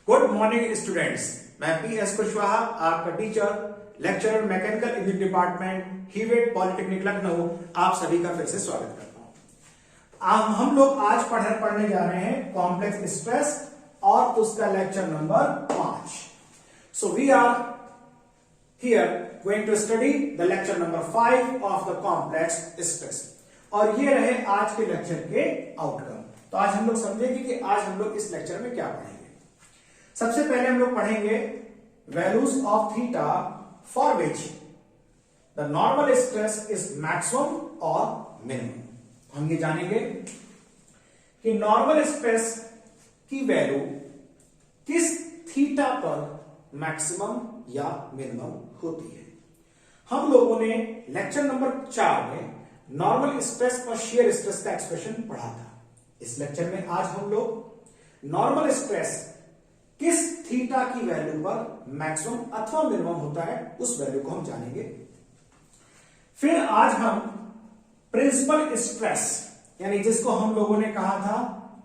Good morning students, मैं P S Kushwaha, आपका teacher, lecturer mechanical engineering department, Hewett polytechnic Lucknow, आप सभी का फिर से स्वागत करता हूं। हम लोग आज पढ़ने जा रहे हैं कॉम्प्लेक्स स्ट्रेस और उसका lecture number 5। So we are here going to study the lecture number 5 of the complex stress, और ये रहे आज के लेक्चर के आउटकम। तो आज हम लोग समझेंगे कि आज हम लोग इस लेक्चर में क्या पढ़ेंगे। सबसे पहले हम लोग पढ़ेंगे values of theta for which the normal stress is maximum और मिनिमम। हम ये जानेंगे कि नॉर्मल स्ट्रेस की वैल्यू किस थीटा पर मैक्सिमम या मिनिमम होती है। हम लोगों ने लेक्चर नंबर 4 में नॉर्मल स्ट्रेस और शियर स्ट्रेस का एक्सप्रेशन पढ़ा था। इस लेक्चर में आज हम लोग नॉर्मल स्ट्रेस किस थीटा की वैल्यू पर मैक्सिमम अथवा मिनिमम होता है उस वैल्यू को हम जानेंगे। फिर आज हम प्रिंसिपल स्ट्रेस, यानी जिसको हम लोगों ने कहा था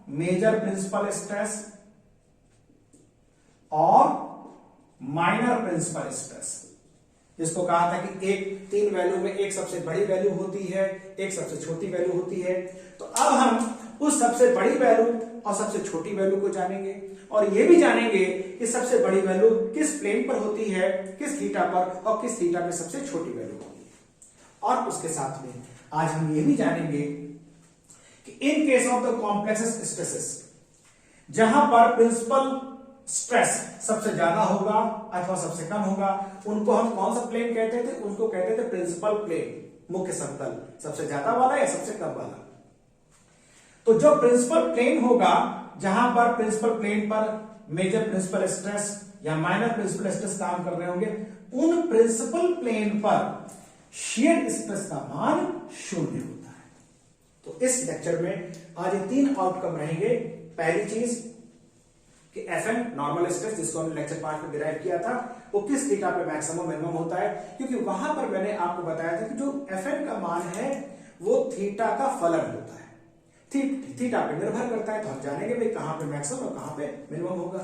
मेजर प्रिंसिपल स्ट्रेस और माइनर प्रिंसिपल स्ट्रेस, जिसको कहा था कि एक 3 वैल्यू में एक सबसे बड़ी वैल्यू होती है, एक सबसे छोटी वैल्यू होती है। तो अब हम उस सबसे बड़ी वैल्यू और सबसे छोटी वैल्यू को जानेंगे, और यह भी जानेंगे कि सबसे बड़ी वैल्यू किस प्लेन पर होती है, किस थीटा पर, और किस थीटा में सबसे छोटी वैल्यू होती है। और उसके साथ में आज हम यह भी जानेंगे कि in case of the complex stresses, जहां पर प्रिंसिपल स्ट्रेस सबसे ज्यादा होगा अथवा सबसे कम होगा, उनको हम कौन सा प्लेन कहते थे? उनको कहते थे प्रिंसिपल प्लेन, मुख्य समतल, सबसे ज्यादा वाला या सबसे कम वाला। तो जो प्रिंसिपल प्लेन होगा, जहां पर प्रिंसिपल प्लेन पर मेजर प्रिंसिपल स्ट्रेस या माइनर प्रिंसिपल स्ट्रेस काम कर रहे होंगे, उन प्रिंसिपल प्लेन पर शियर स्ट्रेस का मान 0 होता है। तो इस लेक्चर में आज ये 3 आउटकम रहेंगे। पहली चीज कि Fn नॉर्मल स्ट्रेस, जिसको हमने लेक्चर 5 में डिराइव किया था, वो किस थीटा पे मैक्सिमम मिनिमम होता है, क्योंकि वहां पर मैंने आपको बताया था कि जो Fn का मान है वो थीटा का फलन होता है, थीटा पे निर्भर करता है। तो हम जानेंगे भाई कहां पे मैक्सिमम और कहां पे मिनिमम होगा।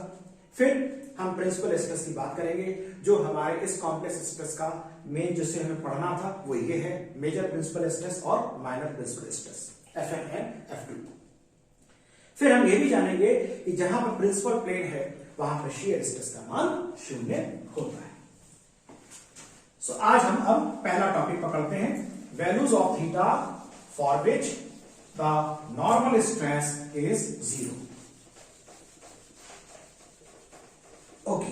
फिर हम प्रिंसिपल स्ट्रेस की बात करेंगे, जो हमारे इस कॉम्प्लेक्स स्ट्रेस का मेन जिसे हमें पढ़ना था वो ये है, मेजर प्रिंसिपल स्ट्रेस और minor principal stress, Fn and F2। फिर हम ये भी जानेंगे कि जहां पर प्रिंसिपल प्लेन है वहां पर शियर स्ट्रेस का मान 0 होता है। सो आज हम अब पहला टॉपिक पकड़ते हैं, values of theta for which the normal stress is 0। Okay,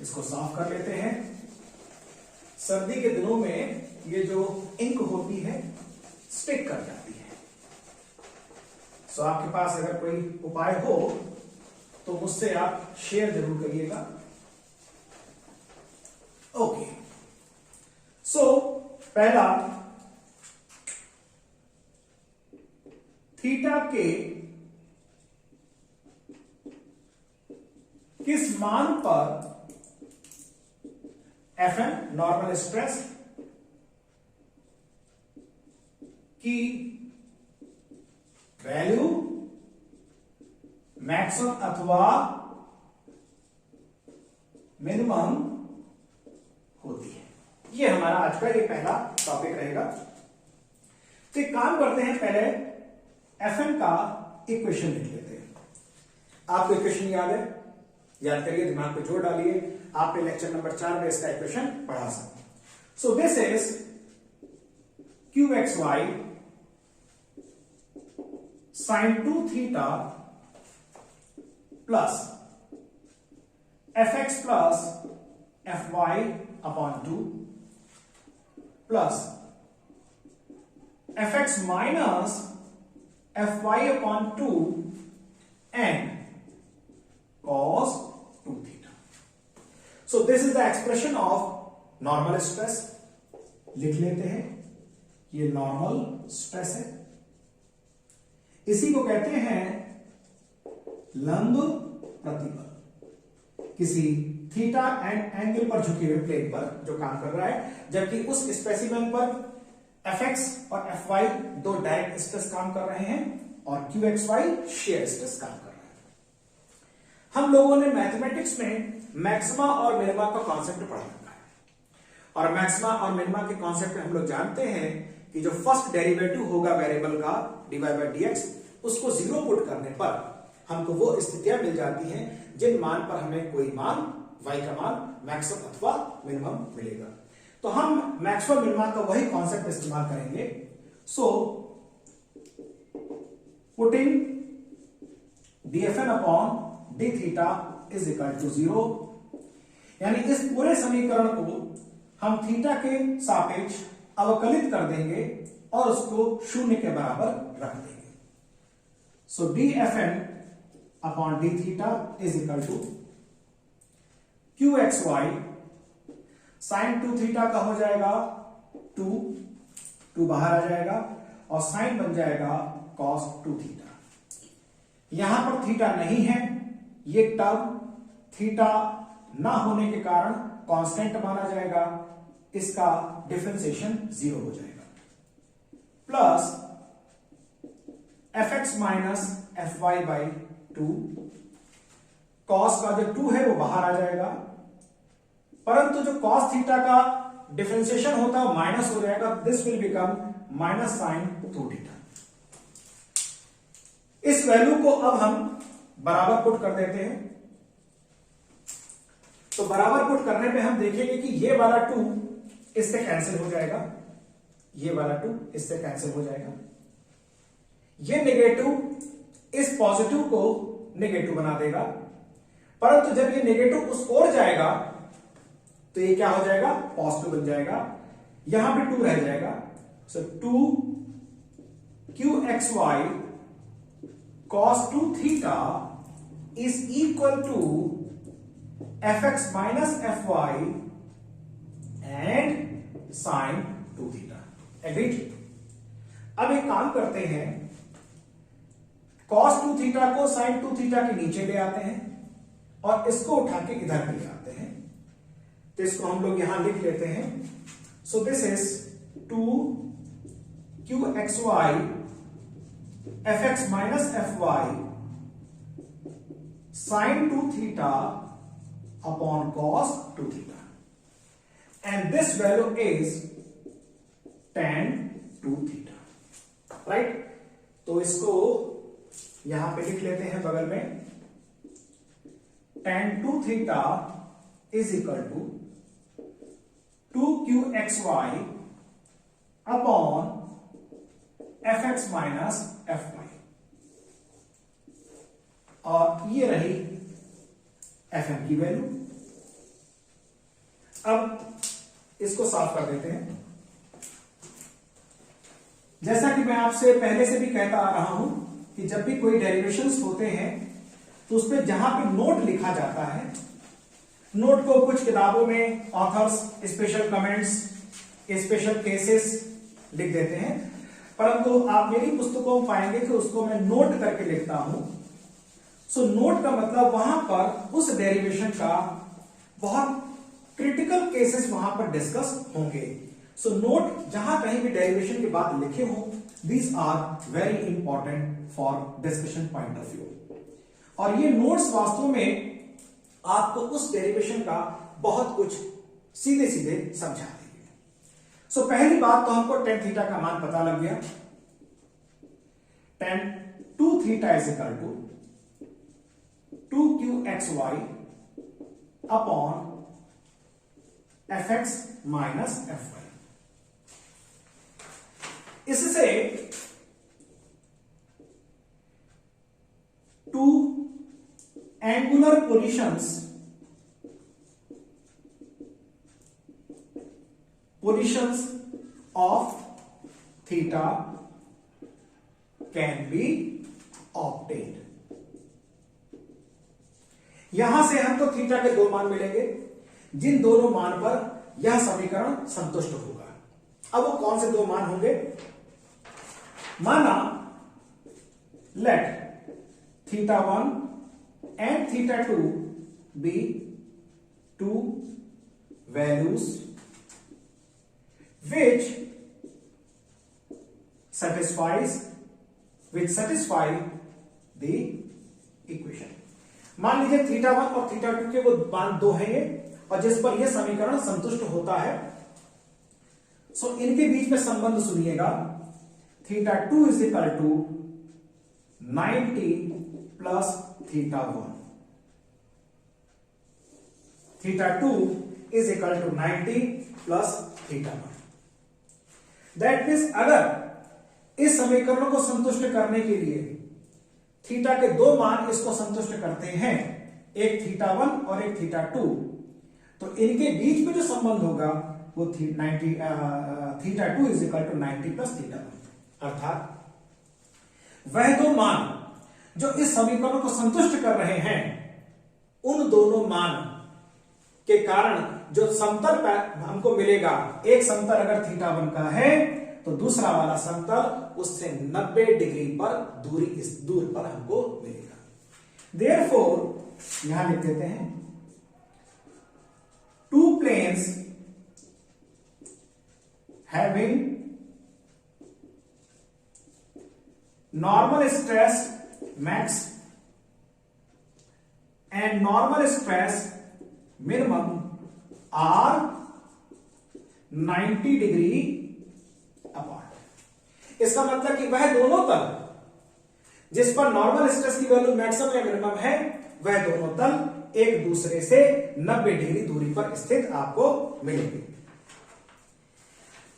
इसको साफ कर लेते हैं। सर्दी के दिनों में ये जो इंक होती है स्टिक कर जाती है। सो आपके पास अगर कोई उपाय हो तो मुझसे आप शेयर जरूर करिएगा। ओके, सो पहला, थीटा के किस मान पर Fn नॉर्मल स्ट्रेस की वैल्यू मैक्सिमम अथवा मिनिमम होती है। ये हमारा आज का ये पहला टॉपिक रहेगा। तो एक काम करते हैं, पहले Fn का इक्वेशन लिख लेते हैं। आपको इक्वेशन याद है? याद करिए, दिमाग पे जोर डालिए। आपने लेक्चर नंबर 4 में इसका इक्वेशन पढ़ा सकते। सो this is QXY sin 2 theta plus Fx plus Fy upon 2 plus Fx minus Fy upon 2 and cos 2 theta. So this is the expression of normal stress. लिख लेते हैं, ये नॉर्मल स्ट्रेस है। इसी को कहते हैं लंब प्रतिबल, किसी थीटा एंड एंगल पर झुके हुए प्लेन पर जो काम कर रहा है, जबकि उस स्पेसिमेन पर Fx और Fy दो डायरेक्ट स्ट्रेस काम कर रहे हैं और QXY शेयर स्ट्रेस काम कर रहा है। हम लोगों ने मैथमेटिक्स में मैक्सिमा और मिनिमा का कॉन्सेप्ट पढ़ा रखा है, और मैक्सिमा और मिनिमा के कॉन्सेप्ट में हम लोग जानते हैं कि जो फर्स्ट डेरिवेटिव होगा वेरिएबल का dy by dx, उसको जीरो पुट करने पर हमको वो स्थितियां मिल जाती हैं जिन मान पर हमें कोई मान y का मान मैक्सिमम अथवा मिनिमम मिलेगा। तो हम मैक्सिमम मिनिमा का वही कॉन्सेप्ट इस्तेमाल करेंगे। So putting dfn upon d theta is equal to 0, यानी इस पूरे समीकरण को हम थीटा के सापेक्ष अवकलित कर देंगे और उसको शून्य के बराबर रख देंगे। So dfn upon d theta is equal to qxy sine 2 theta का हो जाएगा 2 बाहर आ जाएगा और साइन बन जाएगा cos 2 थीटा। यहां पर थीटा नहीं है, ये टर्म थीटा ना होने के कारण कांस्टेंट माना जाएगा, इसका डिफरेंशिएशन 0 हो जाएगा, plus fx minus fy by 2, cos का जो 2 है वो बाहर आ जाएगा, परंतु जो cos थीटा का डिफरेंशिएशन होता है माइनस हो जाएगा, this will become minus sine 2 theta. इस वैल्यू को अब हम बराबर पुट कर देते हैं। तो बराबर पुट करने पे हम देखेंगे कि ये वाला 2 इससे कैंसिल हो जाएगा, ये वाला 2 इससे कैंसिल हो जाएगा, ये नेगेटिव इस पॉजिटिव को नेगेटिव बना देगा, परंतु जब ये नेगेटिव उस ओर जाएगा तो ये क्या हो जाएगा, पॉजिटिव बन जाएगा, यहां पे 2 रह जाएगा। सो 2 qxy cos 2 theta is equal to fx minus fy and sin 2 theta. Agreed? अब एक काम करते हैं, cos 2 theta को sin 2 theta के नीचे ले आते हैं और इसको उठा के इधर ले आते हैं, तो इसको हम लोग यहां लिख लेते हैं। So this is 2 qxy fx minus fy sin 2 theta upon cos 2 theta, and this value is tan 2 theta, right? तो इसको यहां पे लिख लेते हैं बगल में, tan 2 theta is equal to 2qxy upon fx minus fy, और ये रही fm की वैल्यू। अब इसको साफ कर देते हैं। जैसा कि मैं आपसे पहले से भी कहता आ रहा हूं कि जब भी कोई डेरिवेशंस होते हैं तो उस पर जहां पे नोट लिखा जाता है, नोट को कुछ किताबों में authors special comments, special cases लिख देते हैं, परंतु आप मेरी पुस्तकों में पाएंगे कि उसको मैं नोट करके लिखता हूं। सो नोट का मतलब वहां पर उस डेरिवेशन का बहुत क्रिटिकल केसेस वहां पर डिस्कस होंगे। सो नोट जहां कहीं भी डेरिवेशन की बात लिखे हो, these are very important for discussion point of view, और ये नोट्स वास्तव में आपको उस डेरिवेशन का बहुत कुछ सीधे सीधे समझा देंगे। सो पहली बात तो हमको tan थीटा का मान पता लग गया, tan 2 theta is equal to 2qxy upon fx minus fy। इससे 2 angular positions of theta can be obtained। यहां से हमको थीटा के दो मान मिलेंगे, जिन दोनों मान पर यह समीकरण संतुष्ट होगा। अब वो कौन से दो मान होंगे? माना let theta 1 and theta 2 be two values which satisfy the equation। मान लीजिए थीटा 1 और थीटा 2 के वो मान 2 है ये, और जिस पर यह समीकरण संतुष्ट होता है। सो इनके बीच में संबंध सुनिएगा, theta 2 is equal to 90 plus theta 1। Theta 2 is equal to 90 plus theta 1। That means अगर इस समीकरण को संतुष्ट करने के लिए थीटा के दो मान इसको संतुष्ट करते हैं, एक थीटा 1 और एक थीटा 2, तो इनके बीच में जो संबंध होगा वो theta 2 is equal to 90 plus theta 1। अर्थात वह दो मान जो इस समीकरण को संतुष्ट कर रहे हैं, उन दोनों मान के कारण जो समतल हमको मिलेगा, एक समतल अगर थीटा 1 का है तो दूसरा वाला समतल उससे 90 डिग्री पर दूर पर हमको मिलेगा। देयरफॉर यहां लिख देते हैं, two planes having normal stress max and normal stress minimum are 90 degree apart. इसका मतलब कि वह दोनों तल जिस पर नॉर्मल स्ट्रेस की वैल्यू मैक्सिमम या मिनिमम है, वह दोनों तल एक दूसरे से 90 डिग्री दूरी पर स्थित आपको मिलेंगे।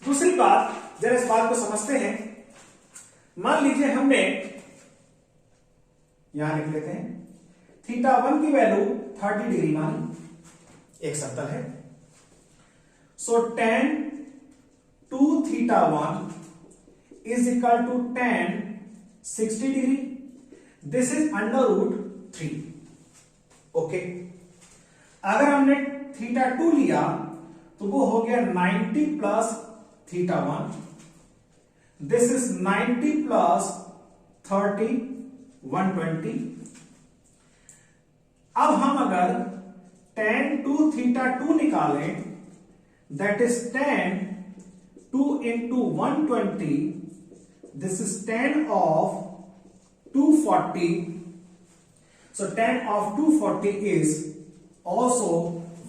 दूसरी बात, जरा इस बात को समझते हैं। मान लीजिए हमने यहां लिख लेते हैं, थीटा 1 की वैल्यू 30 डिग्री मानी, एक समतल है। So tan 2 theta 1 is equal to tan 60 degree. This is under root 3। Okay, अगर हमने थीटा 2 लिया तो वो हो गया 90 plus theta 1। This is 90 plus 30 120। अब हम अगर tan 2 थीटा 2 निकालें, that is tan 2 into 120, this is tan of 240. So tan of 240 is also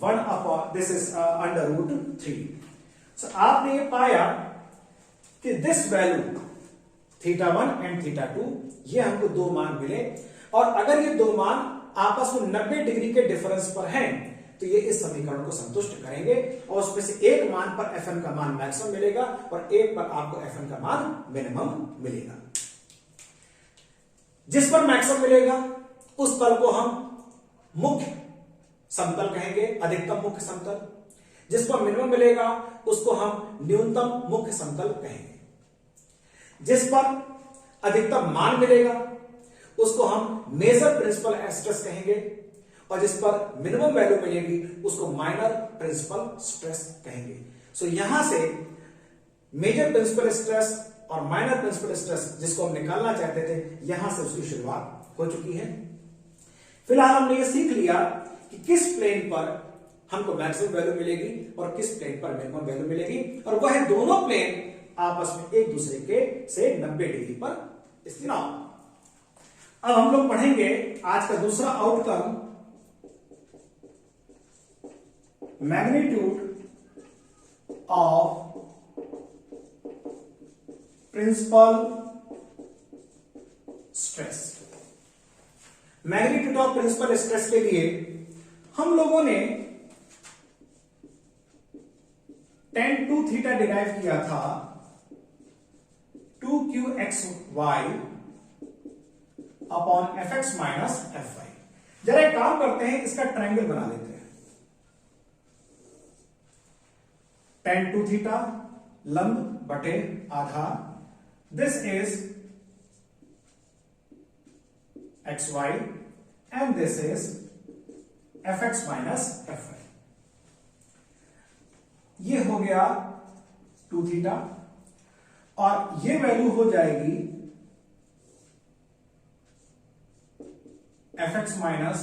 1 upon, this is under root 3. So आपने ये पाया कि this value theta 1 and theta 2, ये हमको दो मान मिले, और अगर ये दो मान आपस में 90 डिग्री के डिफरेंस पर हैं तो ये इस समीकरण को संतुष्ट करेंगे, और उसमें से एक मान पर Fn का मान मैक्सिमम मिलेगा और एक पर आपको Fn का मान मिनिमम मिलेगा। जिस पर मैक्सिमम मिलेगा उस तल को हम मुख्य समतल कहेंगे, अधिकतम मुख्य समतल। जिस पर मिनिमम मिलेगा उसको हम न्यूनतम मुख्य समतल कहेंगे। जिस पर अधिकतम मान मिलेगा उसको हम मेजर प्रिंसिपल स्ट्रेस कहेंगे, और जिस पर मिनिमम वैल्यू मिलेगी उसको माइनर प्रिंसिपल स्ट्रेस कहेंगे। सो यहां से मेजर प्रिंसिपल स्ट्रेस और माइनर प्रिंसिपल स्ट्रेस जिसको हम निकालना चाहते थे, यहां से उसकी शुरुआत हो चुकी है। फिलहाल हमने ये सीख लिया कि किस प्लेन पर हमको मैक्सिमम वैल्यू मिलेगी और किस प्लेन पर मिनिमम वैल्यू मिलेगी, और वह दोनों प्लेन आपस में एक दूसरे के से 90 डिग्री पर स्थित। अब हम लोग पढ़ेंगे आज का दूसरा outcome, magnitude of principal stress. Magnitude of principal stress के लिए हम लोगों ने tan 2 थीटा डिराइव किया था 2qxy upon fx minus fy। जरा एक काम करते हैं, इसका ट्रायंगल बना लेते हैं। tan 2 थीटा लंब बटे आधार, this is xy and this is fx minus fy। ये हो गया 2 थीटा, और ये वैल्यू हो जाएगी fx minus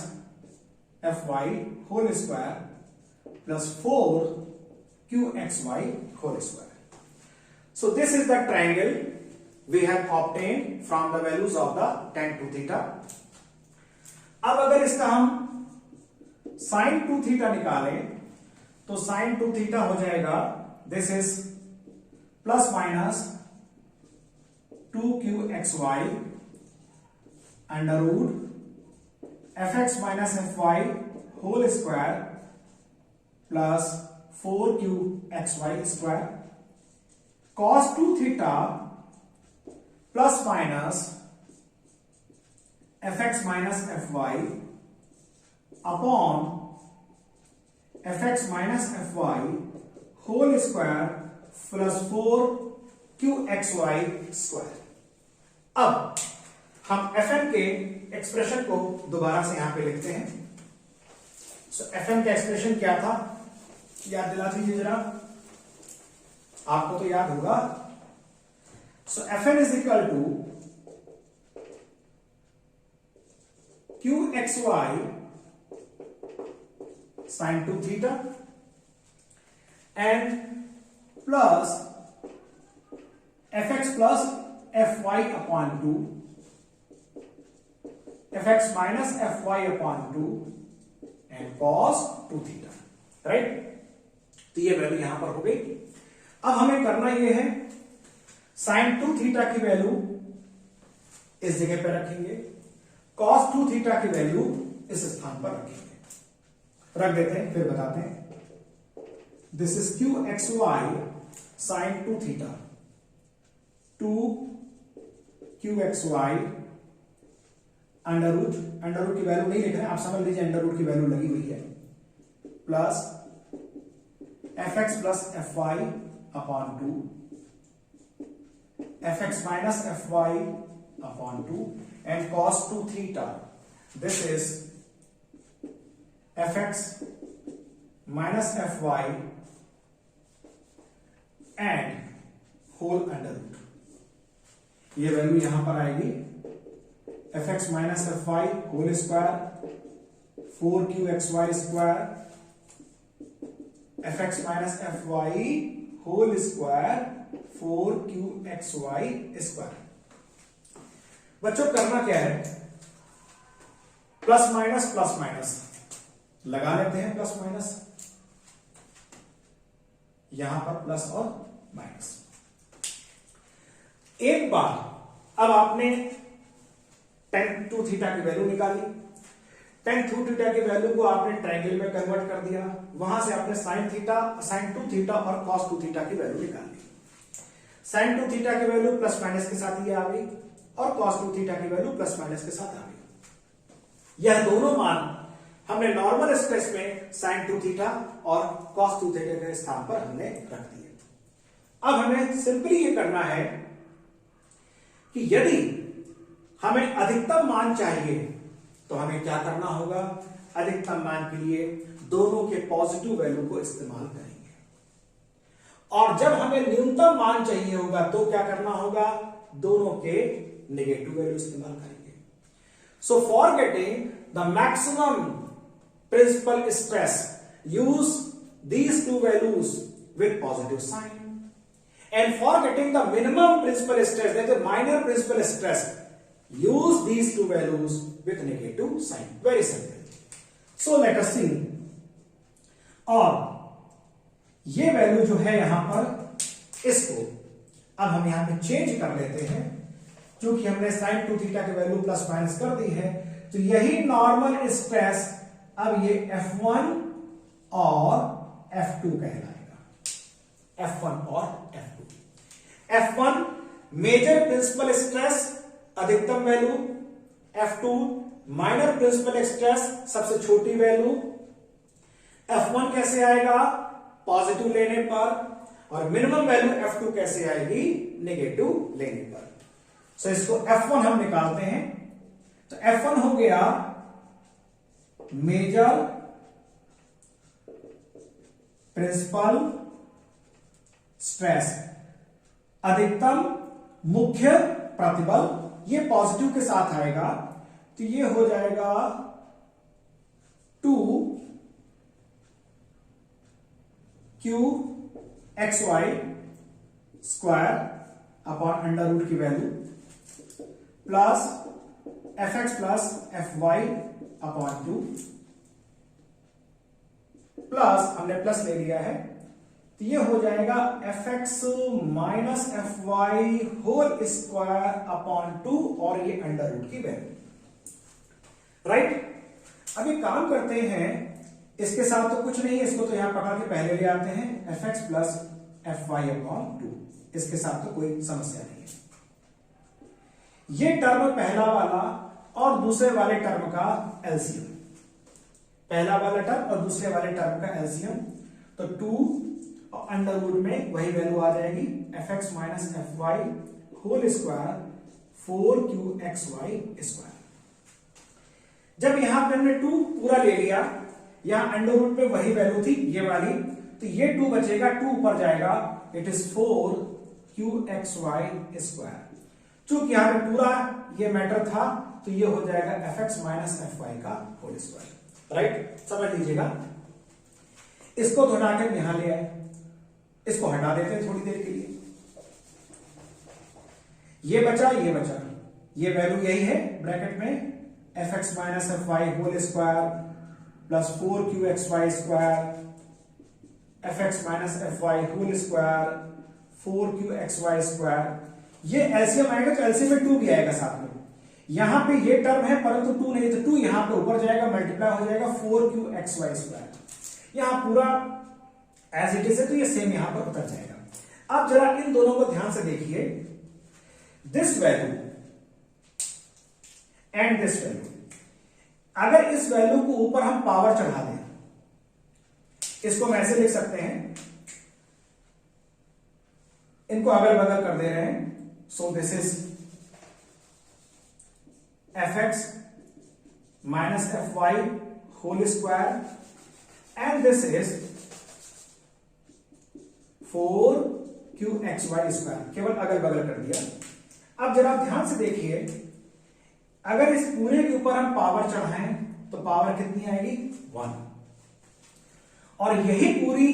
fy whole square plus 4qxy whole square. So this is the triangle we have obtained from the values of the tan 2 theta. अब अगर इसका हम साइन 2 थीटा निकालें तो साइन 2 थीटा हो जाएगा, this is plus minus 2qxy under root fx minus fy whole square plus 4qxy square cos 2 theta plus minus fx minus fy upon fx minus fy whole square plus 4qxy square. अब हम fn के expression को दोबारा से यहां पे लिखते हैं। सो fn का एक्सप्रेशन क्या था, याद दिला दीजिए जरा, आपको तो याद होगा। So fn is equal to qxy sin 2 theta and plus fx plus fy upon 2 fx minus fy upon 2 and cos 2 theta, right. तो ये वैल्यू यहां पर हो गई। अब हमें करना ये है, sin 2 थीटा की वैल्यू इस जगह पर रखेंगे, cos 2 थीटा की वैल्यू इस स्थान पर रखेंगे। रख देते हैं, फिर बताते हैं। This is qxy sin 2 theta 2 qxy under root की वैल्यू नहीं लिख रहे हैं, आप समझ लीजिए अंडर रूट की वैल्यू लगी हुई है, plus fx plus fy upon 2 fx minus fy upon 2 and cos 2 theta, this is fx minus fy and whole under root। ये वैल्यू यहां पर आएगी fx minus fy whole square 4qxy square fx minus fy whole square 4qxy square. बच्चों करना क्या है, plus minus लगा लेते हैं, प्लस माइनस यहां पर प्लस और माइनस। एक बार अब आपने tan 2 थीटा की वैल्यू निकाली, tan 2 थीटा की वैल्यू को आपने ट्रायंगल में कन्वर्ट कर दिया, वहां से आपने sin 2 थीटा और cos 2 थीटा की वैल्यू निकाल ली। sin 2 थीटा की वैल्यू प्लस माइनस के साथ ये आ गई और cos 2 थीटा की वैल्यू प्लस माइनस के साथ आ गई। यह दोनों मान हमने नॉर्मल स्पेस में sin 2 थीटा और cos 2 थीटा के स्थान पर हमने रख दिए। अब हमें सिंपली ये करना है कि यदि हमें अधिकतम मान चाहिए तो हमें क्या करना होगा, अधिकतम मान के लिए दोनों के पॉजिटिव वैल्यू को इस्तेमाल करेंगे, और जब हमें न्यूनतम मान चाहिए होगा तो क्या करना होगा, दोनों के नेगेटिव वैल्यू इस्तेमाल करेंगे। So for getting the maximum principal stress use these two values with positive sign, and for getting the minimum principal stress that is minor principal stress use these two values with negative sign। very simple। so let us see। और ये value जो है यहां पर, इसको अब हम यहां पे चेंज कर लेते हैं, क्योंकि हमने sin 2 थीटा की वैल्यू प्लस माइनस कर दी है, तो यही नॉर्मल स्ट्रेस अब ये F1 और F2 कहलाएगा। F1 और F2। F1 major principal stress अधिकतम value, F2 minor principal stress सबसे छोटी वैल्यू। F1 कैसे आएगा, पॉजिटिव लेने पर, और मिनिमम वैल्यू F2 कैसे आएगी, नेगेटिव लेने पर। सो इसको F1 हम निकालते हैं, तो F1 हो गया मेजर प्रिंसिपल स्ट्रेस, अधिकतम मुख्य प्रतिबल, ये पॉजिटिव के साथ आएगा, तो ये हो जाएगा 2qxy square upon under root की value plus fx plus fy upon 2 plus, हमने प्लस ले लिया है, तो ये हो जाएगा fx minus fy whole square upon 2 और ये अंडर रूट की वैल्यू, राइट। अब एक काम करते हैं, इसके साथ तो कुछ नहीं है, इसको तो यहां पकड़ के पहले ले आते हैं, fx प्लस fy अपॉन 2, इसके साथ तो कोई समस्या नहीं है। ये टर्म पहला वाला और दूसरे वाले टर्म का एलसीएम, पहला वाला टर्म और दूसरे वाले टर्म का एलसीएम, तो 2 और अंडर रूट में वही वैल्यू आ जाएगी, fx minus fy whole square 4qxy square. जब यहां पे हमने 2 पूरा ले लिया, यहां अंडर रूट में वही वैल्यू थी ये वाली, तो ये 2 बचेगा, 2 ऊपर जाएगा, इट इज 4qxy स्क्वायर। चूंकि यहां पे पूरा ये मैटर था, तो ये हो जाएगा fx माइनस fy का होल स्क्वायर, राइट। समझ लीजिएगा, इसको तो हटा के यहां ले आए, इसको हटा देते हैं थोड़ी देर के लिए, ये बचा, ये वैल्यू यही है ब्रैकेट में, fx minus fy whole square plus 4qxy square, fx minus fy whole square 4qxy square. ये एलसीएम आएगा तो एलसीएम में 2 भी आएगा साथ में, यहां पे ये टर्म है परंतु 2 नहीं, तो 2 यहां पे ऊपर जाएगा, मल्टीप्लाई हो जाएगा 4qxy स्क्वायर। यहां पूरा एज इट इज है, तो ये सेम यहां पर उतर जाएगा। अब जरा इन दोनों को ध्यान से देखिए, this value and this value, अगर इस वैल्यू को ऊपर हम पावर चढ़ा दें, इसको हम ऐसे लिख सकते हैं, इनको अगल बगल कर दे रहे हैं, so this is fx minus fy whole square and this is 4qxy square, केवल अगल बगल कर दिया। अब जरा ध्यान से देखिए, अगर इस पूरे के ऊपर हम पावर चढ़ाएं तो पावर कितनी आएगी, 1, और यही पूरी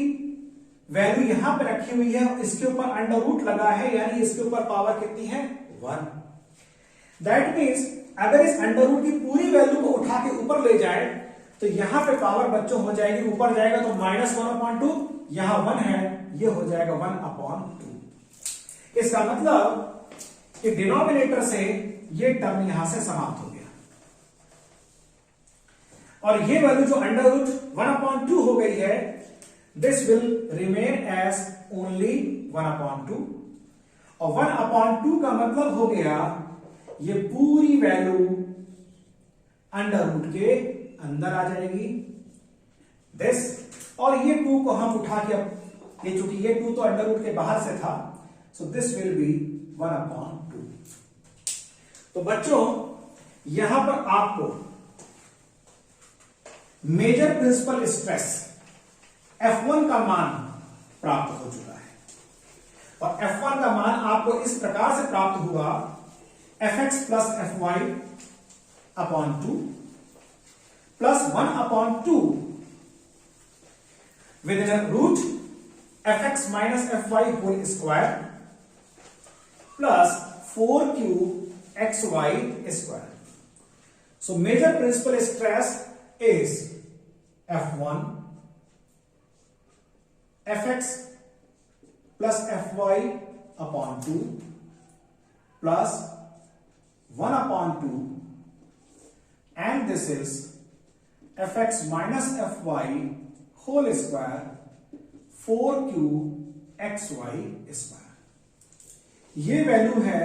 वैल्यू यहां पे रखी हुई है, इसके ऊपर अंडर रूट लगा है, यानी इसके ऊपर पावर कितनी है, 1। दैट मीन्स अगर इस अंडर रूट की पूरी वैल्यू को उठा के ऊपर ले जाए, तो यहां पे पावर बच्चों हो जाएगी, ऊपर जाएगा तो -1/2, यहां 1 है, ये हो जाएगा 1/2। इसका मतलब कि डिनोमिनेटर से ये टर्म यहां से समाप्त हो गया, और ये वैल्यू जो अंडर रूट 1/2 हो गई है, this will remain as only 1/2, और 1/2 का मतलब हो गया ये पूरी वैल्यू अंडर रूट के अंदर आ जाएगी, दिस, और ये 2 को हम उठा के, ये चूंकि ये 2 तो अंडर रूट के बाहर से था, सो दिस विल बी 1/2। तो बच्चों यहां पर आपको मेजर प्रिंसिपल स्ट्रेस F1 का मान प्राप्त हो चुका है, और F1 का मान आपको इस प्रकार से प्राप्त हुआ, fx plus fy upon 2 plus 1/2 with root fx minus fy whole square plus 4qxy square. So major principal stress is F1 fx plus fy upon 2 plus 1/2 and this is fx minus fy whole square 4qxy square। ये वैल्यू है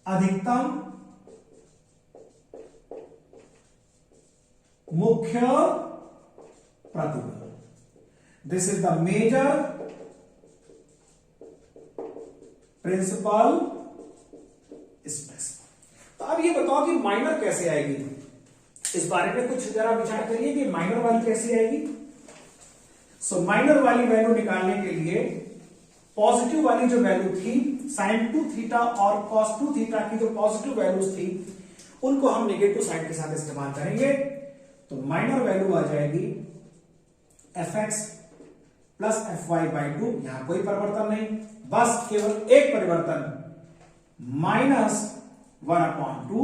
अधिकतम मुख्य प्रतिबल, this is the major principal stress. तो अब ये बताओ कि माइनर कैसे आएगी, इस बारे में कुछ जरा विचार करिए कि माइनर वाली कैसे आएगी। सो माइनर वाली वैल्यू निकालने के लिए पॉजिटिव वाली जो वैल्यू थी sin 2 थीटा और cos 2 थीटा की जो पॉजिटिव वैल्यूज थी, उनको हम नेगेटिव साइड के साथ इस्तेमाल करेंगे, तो माइनर वैल्यू आ जाएगी fx प्लस fy/2, यहां कोई परिवर्तन नहीं, बस केवल एक परिवर्तन, माइनस 1/2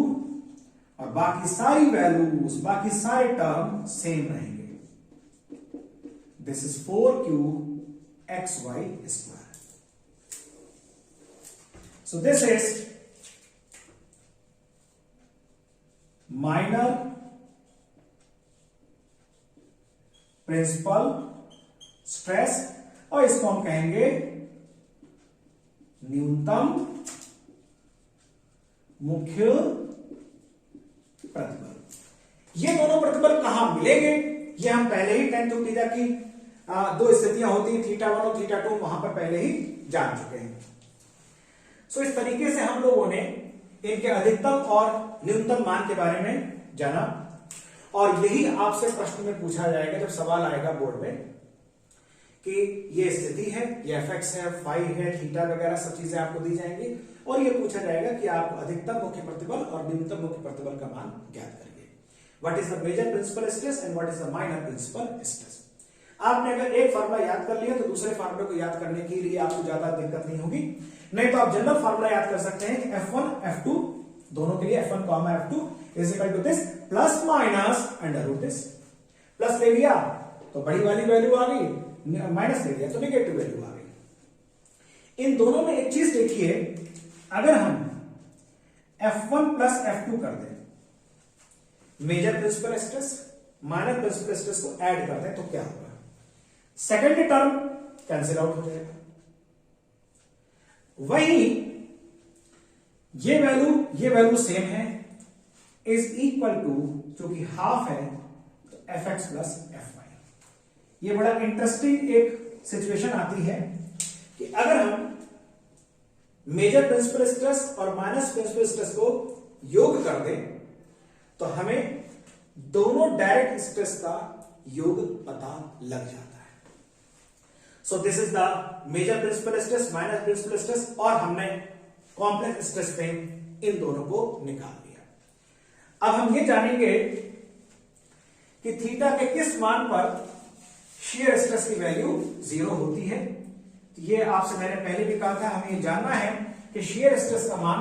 और बाकी सारी वैल्यूज, बाकी सारे टर्म सेम रहेंगे। This is 4qxy square. So this is minor principal stress और इसको हम कहेंगे न्यूनतम मुख्य प्रतिबल। ये दोनों प्रतिबल कहां मिलेंगे, ये हम पहले ही टेन टू थीटा की दो स्थितियां होती है, थीटा 1 और थीटा 2, वहां पर पहले ही जान चुके हैं। सो इस तरीके से हम लोगों ने इनके अधिकतम और न्यूनतम मान के बारे में जाना और यही आपसे प्रश्न में पूछा जाएगा जब सवाल आएगा बोर्ड में कि ये स्थिति है, ये एफएक्स है, फाई है, थीटा वगैरह सब चीजें आपको दी जाएंगी और ये पूछा जाएगा कि आप अधिकतम मुख्य प्रतिबल और न्यूनतम मुख्य प्रतिबल का मान ज्ञात करिए। What is the major principal stress and what is the minor principal stress. आपने अगर एक फार्मूला याद कर लिया तो दूसरे फार्मूले को याद करने के लिए आपको ज्यादा दिक्कत नहीं होगी, नहीं तो आप जनरल फार्मूला याद कर सकते हैं कि F1 F2 दोनों के लिए F1 F2 is equal to this plus minus under root this. Plus ले लिया तो बड़ी वाली वैल्यू आ गई, माइनस ले लिया तो नेगेटिव वैल्यू आ गई। इन दोनों में एक चीज देखिए, अगर हम F1 प्लस F2 कर दें, major principal stress minor principal stress को ऐड कर दें तो क्या होगा, सेकेंड टर्म कैंसिल आउट हो जाएगा। वही ये वैल्यू सेम है, इज इक्वल टू जो कि हाफ है तो fx प्लस fy। ये बड़ा इंटरेस्टिंग एक सिचुएशन आती है कि अगर हम मेजर प्रिंसिपल स्ट्रेस और माइनस प्रिंसिपल स्ट्रेस को योग कर दें तो हमें दोनों डायरेक्ट स्ट्रेस का योग पता लग जाता है। So this is the major principal stress, minor principal stress और हमने कॉम्प्लेक्स स्ट्रेस पे इन दोनों को निकाल दिया। अब हम ये जानेंगे कि थीटा के किस मान पर शियर स्ट्रेस की वैल्यू 0 होती है। तो ये आपसे मैंने पहले भी कहा था, हमें ये जानना है कि शियर स्ट्रेस का मान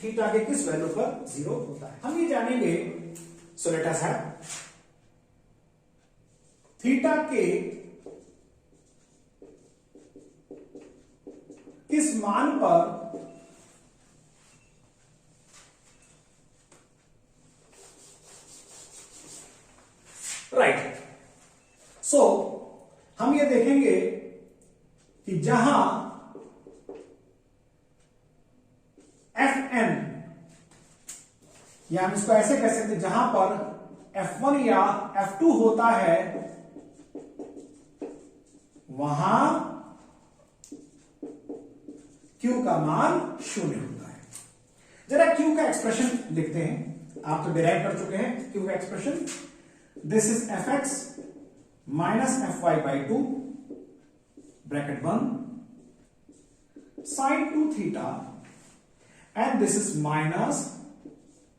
थीटा के किस वैल्यू पर 0 होता है। हम ये जानेंगे, so let us have theta के किस मान पर राइट। सो हम ये देखेंगे कि जहां Fn, या हम इसको ऐसे कह सकते हैं, जहां पर F1 या F2 होता है वहां Q का मान 0 होता है। जरा Q का एक्सप्रेशन लिखते हैं, आप तो डिराइव कर चुके हैं Q का expression. This is fx minus fy by 2 bracket 1 sin 2 theta and this is minus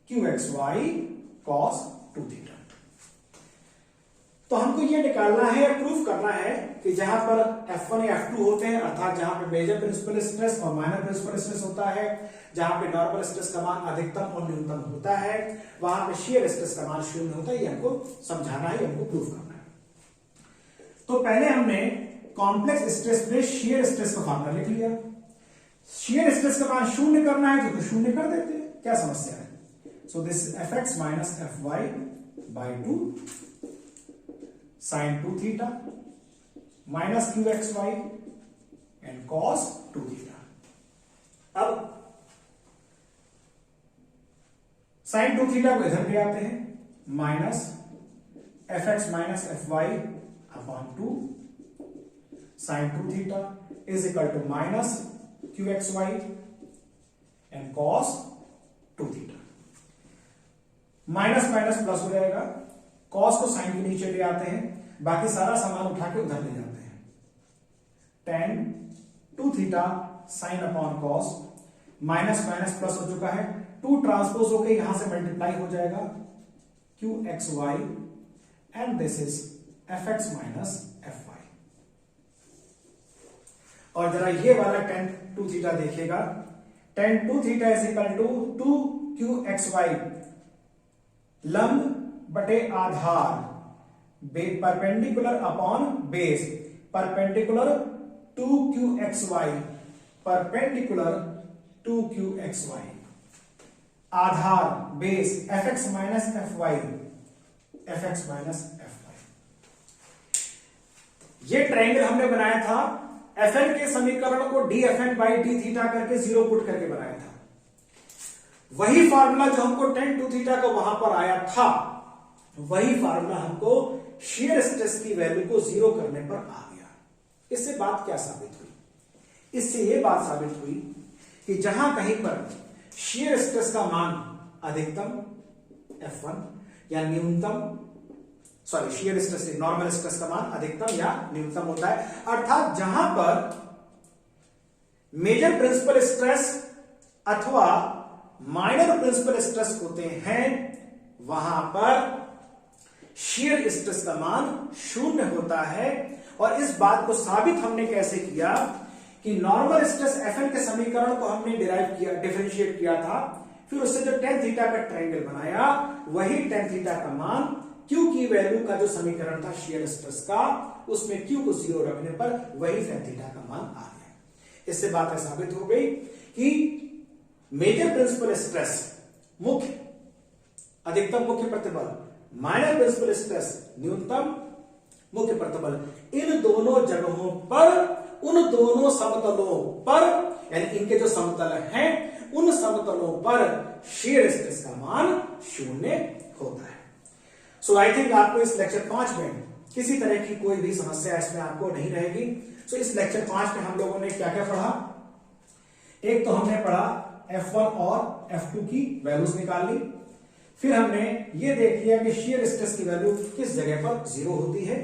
qxy cos 2 theta. तो हमको ये निकालना है या प्रूफ करना है कि जहां पर F1 या F2 होते हैं, अर्थात जहां पे मेजर प्रिंसिपल स्ट्रेस और माइनर प्रिंसिपल स्ट्रेस होता है, जहां पे नॉर्मल स्ट्रेस का मान अधिकतम और न्यूनतम होता है, वहां पे शियर स्ट्रेस का मान 0 होता है। ये हमको समझाना है, हमको प्रूफ करना है। तो पहले हमने कॉम्प्लेक्स स्ट्रेस में शियर स्ट्रेस का फॉर्मूला लिख लिया। शियर स्ट्रेस का मान 0 करना है तो 0 कर देते हैं, क्या समस्या है। So this fx minus fy by 2 sin 2 theta minus qxy and cos 2 theta. अब sin 2 थीटा को इधर ले आते हैं, minus fx minus fy upon 2 sin 2 theta is equal to minus qxy and cos 2 theta. Minus minus plus हो जाएगा, cos को sign के नीचे ले आते हैं, बाकी सारा सामान उठा के उधर ले जाते हैं। tan 2 theta sine upon cos, minus minus plus हो चुका है, 2 ट्रांसपोज होकर यहां से मल्टीप्लाई हो जाएगा qxy and this is fx minus fy। और जरा ये वाला tan 2 थीटा देखिएगा, tan 2 theta is equal to 2 2qxy लंब बटे आधार perpendicular upon base perpendicular 2qxy perpendicular 2qxy आधार base fx minus fy fx minus fy। ये ट्रायंगल हमने बनाया था fn के समीकरण को dfn बाई डी थीटा करके जीरो पुट करके बनाया था। वही फार्मूला जो हमको tan 2 थीटा का वहां पर आया था, वही फार्मूला हमको शेयर स्ट्रेस की वैल्यू को जीरो करने पर आ गया। इससे बात क्या साबित हुई? इससे यह बात साबित हुई कि जहां कहीं पर शेयर स्ट्रेस का मान अधिकतम F1 या न्यूनतम शेयर स्ट्रेस नॉर्मल स्ट्रेस का मान अधिकतम या न्यूनतम होता है, अर्थात जहां पर मेजर प्रिंसिपल स्ट्रेस अथवा माइनर प्रिंसिपल स्ट्रेस होते हैं, वहां पर शेयर स्ट्रेस का मान शून्य होता है। और इस बात को साबित हमने कैसे किया कि नॉर्मल स्ट्रेस Fn के समीकरण को हमने डिराइव किया, डिफरेंशिएट किया था, फिर उससे जो tan थीटा का ट्रायंगल बनाया, वही tan थीटा का मान Q की वैल्यू का जो समीकरण था शेयर स्ट्रेस का, उसमें Q को जीरो रखने पर वही tan थीटा का मान आ गया। इससे बात साबित हो गई कि मेजर प्रिंसिपल स्ट्रेस मुख्य अधिकतम मुख्य प्रतिबल, माइनर प्रिंसिपल स्ट्रेस न्यूनतम मुख्य प्रतिबल, इन दोनों जगहों पर, उन दोनों समतलों पर, यानी इनके जो समतल हैं उन समतलों पर शेयर स्ट्रेस का मान शून्य होता है। सो आई थिंक आपको इस लेक्चर 5 में किसी तरह की कोई भी समस्या इसमें आपको नहीं रहेगी। सो इस लेक्चर 5 में हम लोगों ने क्या क्या पढ़ा? एक तो हमने पढ़ा F1 और F2 की वैल्यूज निकाल ली, फिर हमने ये देख लिया कि शेयर स्ट्रेस की वैल्यू किस जगह पर जीरो होती है,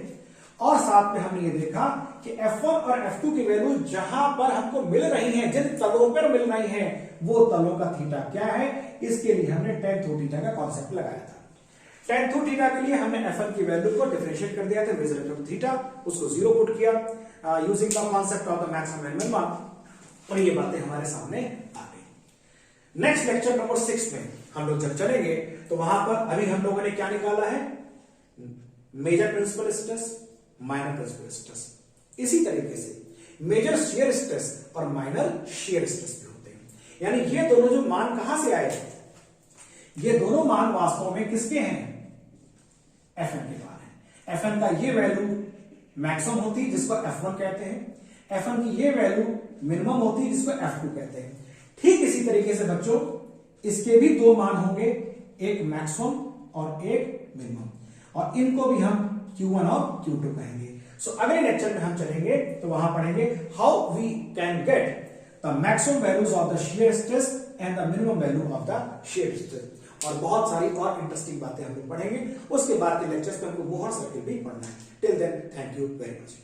और साथ में हमने ये देखा कि F1 और F2 की वैल्यू जहां पर हमको मिल रही हैं, जिन तलों पर मिल रही हैं, वो तलों का थीटा क्या है, इसके लिए हमने tan 2 थीटा का कॉन्सेप्ट लगाया था। tan 2 थीटा के लिए हमने Fn की वैल्यू को डिफरेंशिएट कर दिया था विद रिस्पेक्ट टू थीटा, उसको जीरो पुट किया using the concept of the maximum and minimum, और ये बातें हमारे सामने आ गई। नेक्स्ट लेक्चर नंबर 6 में हम लोग जब चलेंगे तो वहां पर अभी हम लोगों ने क्या निकाला है? Major principal stress, minor principal stress. इसी तरीके से मेजर शेयर स्ट्रेस और माइनर शेयर स्ट्रेस भी होते हैं। यानी ये दोनों जो मान कहां से आए? ये दोनों मान वास्तव में किसके हैं? Fn के मान है। Fn का ये वैल्यू मैक्सिमम होती है जिसको F1 कहते हैं, Fn की ये वैल्यू मिनिमम होती है जिसको F2 कहते हैं। ठीक इसी तरीके से बच्चों इसके भी दो मान होंगे, एक मैक्सिमम और एक मिनिमम, और इनको भी हम Q1 और Q2 कहेंगे। सो अगले लेक्चर में हम चलेंगे तो वहां पढ़ेंगे how we can get the maximum values of the shear stress and the minimum value of the shear stress, और बहुत सारी और इंटरेस्टिंग बातें हम लोग पढ़ेंगे। उसके बाद के लेक्चर्स में हमको मोहर सर्किल भी पढ़ना है। Till then thank you very much.